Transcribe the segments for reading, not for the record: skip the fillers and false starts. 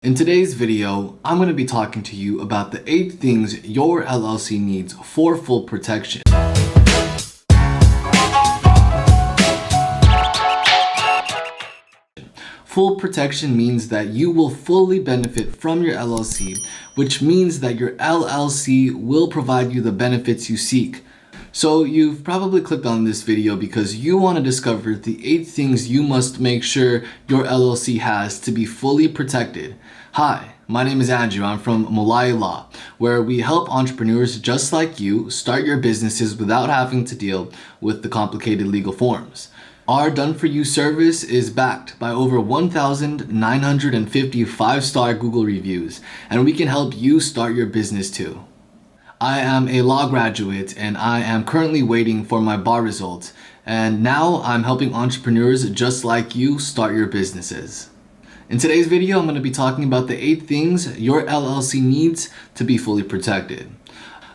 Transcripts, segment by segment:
In today's video, I'm going to be talking to you about the 8 things your LLC needs for full protection. Full protection means that you will fully benefit from your LLC, which means that your LLC will provide you the benefits you seek. So you've probably clicked on this video because you want to discover the 8 things you must make sure your LLC has to be fully protected. Hi, my name is Andrew. I'm from Mulai Law, where we help entrepreneurs just like you start your businesses without having to deal with the complicated legal forms. Our done-for-you service is backed by over 1,950 5-star Google reviews, and we can help you start your business too. I am a law graduate and I am currently waiting for my bar results, and now I'm helping entrepreneurs just like you start your businesses. In today's video, I'm going to be talking about the 8 things your LLC needs to be fully protected.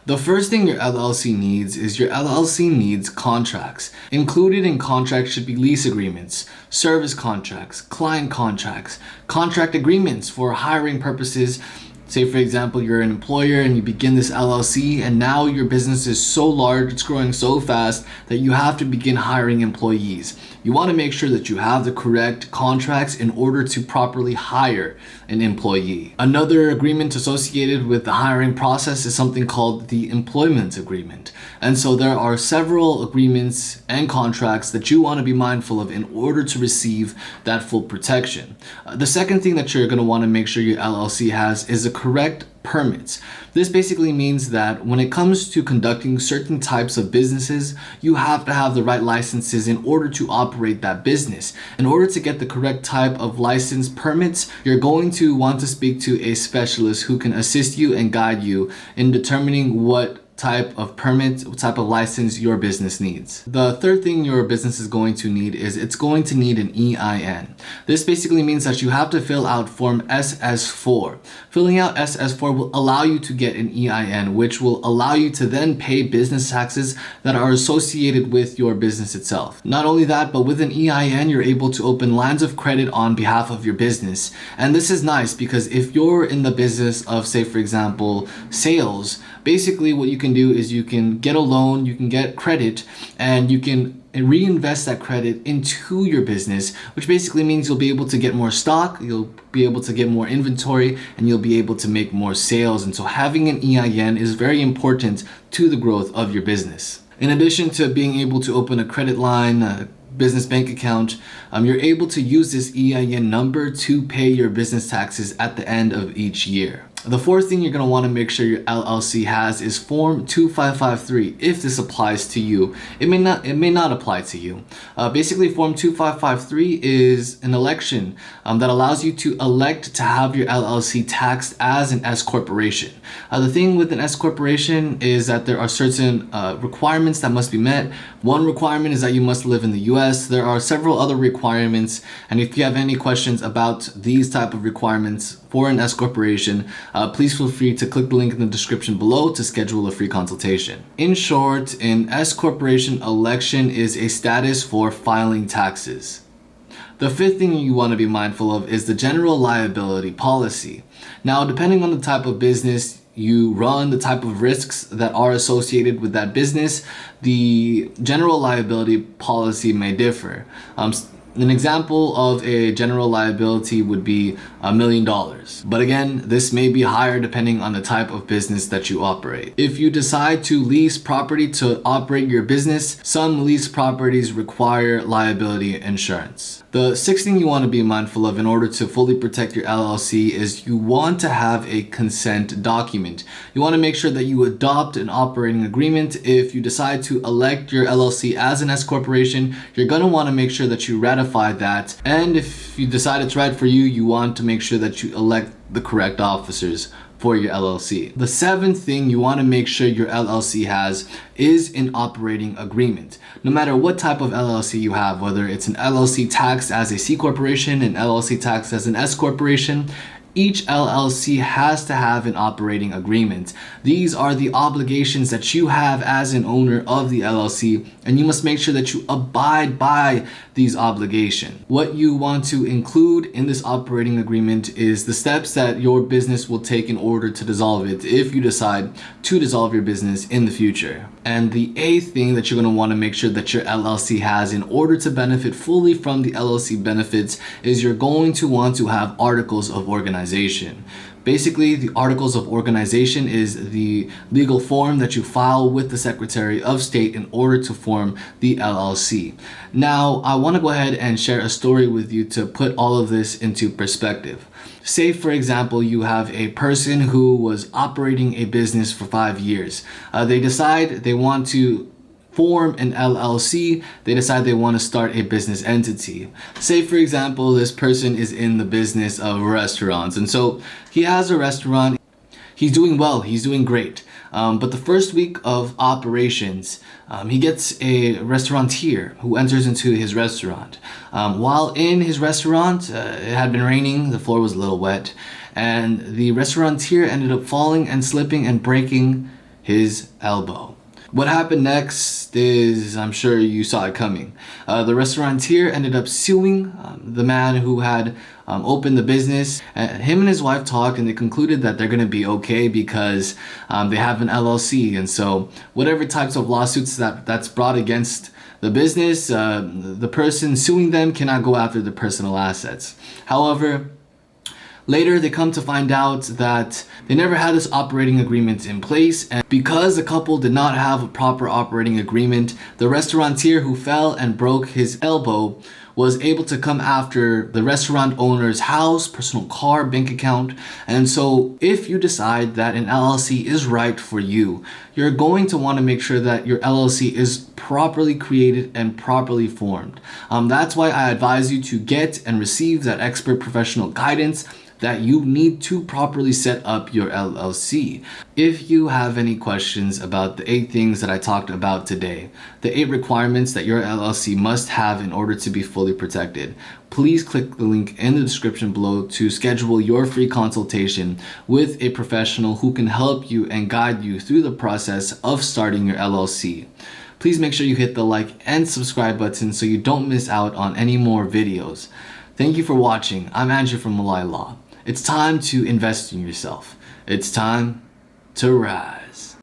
The first thing your LLC needs is your LLC needs contracts. Included in contracts should be lease agreements, service contracts, client contracts, contract agreements for hiring purposes. Say for example, you're an employer and you begin this LLC and now your business is so large, it's growing so fast that you have to begin hiring employees. You want to make sure that you have the correct contracts in order to properly hire an employee. Another agreement associated with the hiring process is something called the employment agreement. And so there are several agreements and contracts that you want to be mindful of in order to receive that full protection. The second thing that you're going to want to make sure your LLC has is the correct permits. This basically means that when it comes to conducting certain types of businesses, you have to have the right licenses in order to operate that business. In order to get the correct type of license permits, you're going to want to speak to a specialist who can assist you and guide you in determining what type of permit, what type of license your business needs. The third thing your business is going to need is it's going to need an EIN. This basically means that you have to fill out form SS4. Filling out SS4 will allow you to get an EIN, which will allow you to then pay business taxes that are associated with your business itself. Not only that, but with an EIN, you're able to open lines of credit on behalf of your business. And this is nice because if you're in the business of, say for example, sales, basically what you can do is you can get a loan, you can get credit, and you can reinvest that credit into your business, which basically means you'll be able to get more stock, you'll be able to get more inventory, and you'll be able to make more sales. And so having an EIN is very important to the growth of your business. In addition to being able to open a credit line, a business bank account, you're able to use this EIN number to pay your business taxes at the end of each year. The fourth thing you're going to want to make sure your LLC has is Form 2553. If this applies to you, it may not apply to you. Basically, Form 2553 is an election that allows you to elect to have your LLC taxed as an S corporation. The thing with an S corporation is that there are certain requirements that must be met. One requirement is that you must live in the US. There are several other requirements, and if you have any questions about these type of requirements for an S corporation, please feel free to click the link in the description below to schedule a free consultation. In short, an S corporation election is a status for filing taxes. The fifth thing you want to be mindful of is the general liability policy. Now, depending on the type of business you run, the type of risks that are associated with that business, the general liability policy may differ. An example of a general liability would be $1 million. But again, this may be higher depending on the type of business that you operate. If you decide to lease property to operate your business, some lease properties require liability insurance. The sixth thing you want to be mindful of in order to fully protect your LLC is you want to have a consent document. You want to make sure that you adopt an operating agreement. If you decide to elect your LLC as an S corporation, you're going to want to make sure that you ratify that. And if you decide it's right for you, you want to make sure that you elect the correct officers for your LLC. The seventh thing you want to make sure your LLC has is an operating agreement. No matter what type of LLC you have, whether it's an LLC taxed as a C corporation, an LLC taxed as an S corporation, Each LLC has to have an operating agreement. These are the obligations that you have as an owner of the LLC, and you must make sure that you abide by these obligations. What you want to include in this operating agreement is the steps that your business will take in order to dissolve it if you decide to dissolve your business in the future. And the eighth thing that you're going to want to make sure that your LLC has in order to benefit fully from the LLC benefits is you're going to want to have articles of organization. Basically, the articles of organization is the legal form that you file with the Secretary of State in order to form the LLC. Now, I want to go ahead and share a story with you to put all of this into perspective. Say, for example, you have a person who was operating a business for 5 years. They decide they want to form an LLC. They decide they want to start a business entity. Say, for example, this person is in the business of restaurants, and so he has a restaurant. He's doing well, he's doing great. But the first week of operations, he gets a restaurateur who enters into his restaurant. While in his restaurant, it had been raining, the floor was a little wet, and the restaurateur ended up falling and slipping and breaking his elbow. What happened next is, I'm sure you saw it coming. The restaurateur ended up suing the man who had opened the business. Him and his wife talked, and they concluded that they're going to be okay because they have an LLC. And so whatever types of lawsuits that's brought against the business, the person suing them cannot go after the personal assets. However, later, they come to find out that they never had this operating agreement in place, and because the couple did not have a proper operating agreement, the restaurateur who fell and broke his elbow was able to come after the restaurant owner's house, personal car, bank account. And so if you decide that an LLC is right for you, you're going to want to make sure that your LLC is properly created and properly formed. That's why I advise you to get and receive that expert professional guidance that you need to properly set up your LLC. If you have any questions about the 8 things that I talked about today, the 8 requirements that your LLC must have in order to be fully protected, please click the link in the description below to schedule your free consultation with a professional who can help you and guide you through the process of starting your LLC. Please make sure you hit the like and subscribe button so you don't miss out on any more videos. Thank you for watching. I'm Andrew from Malay Law. It's time to invest in yourself. It's time to rise.